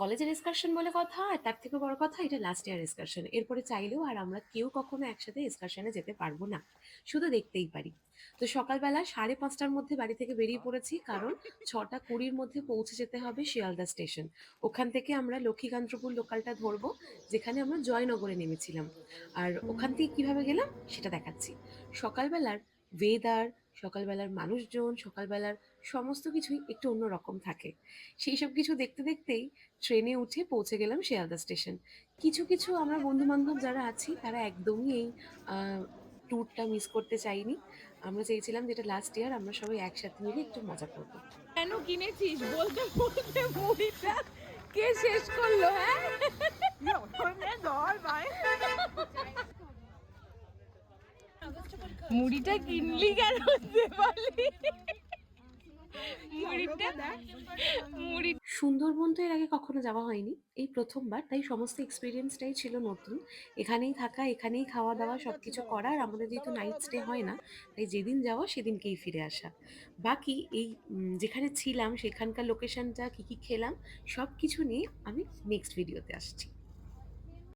কলেজের এক্সকারশন বলে কথা, আর তার থেকে বড় কথা এটা লাস্ট ইয়ার এক্সকারশন। এরপরে চাইলেও আর আমরা কেউ কখনো একসাথে এক্সকারশনে যেতে পারবো না, শুধু দেখতেই পারি। তো সকালবেলা 5:30টার মধ্যে বাড়ি থেকে বেরিয়ে পড়েছি, কারণ 6:20-র মধ্যে পৌঁছে যেতে হবে শিয়ালদা স্টেশন। ওখান থেকে আমরা লক্ষ্মীকান্তপুর লোকালটা ধরবো, যেখানে আমরা জয়নগরে নেমেছিলাম। আর ওখান থেকে কিভাবে গেলাম সেটা দেখাচ্ছি। সকালবেলার ওয়েদার, সকালবেলার মানুষজন, সকালবেলার সমস্ত কিছুই একটু অন্যরকম থাকে। সেই সব কিছু দেখতে দেখতেই ট্রেনে উঠে পৌঁছে গেলাম শিয়ালদা স্টেশন। কিছু কিছু আমরা বন্ধু বান্ধব যারা আছি তারা একদমই এই ট্যুরটা মিস করতে চাইনি। আমরা চেয়েছিলাম যেটা লাস্ট ইয়ার আমরা সবাই একসাথে মিলে একটু মজা করবো। কেন কিনেছিস বলতে বলতে মুড়িটা কে শেষ করলো? হ্যাঁ, মুড়িটা কিনলি কেন দেবালি? মুড়িটা মুড়ি সুন্দরবন তো এর আগে কখনো যাওয়া হয়নি, এই প্রথমবার, তাই সমস্ত এক্সপিরিয়েন্সটাই ছিল নতুন। এখানেই থাকা, এখানেই খাওয়া দাওয়া সবকিছু করা, আর আমাদের যেহেতু নাইট স্টে হয় না, তাই যেদিন যাওয়া সেদিনকেই ফিরে আসা। বাকি এই যেখানে ছিলাম সেখানকার লোকেশনটা, কি কি খেলাম, সব কিছু নিয়ে আমি নেক্সট ভিডিওতে আসছি।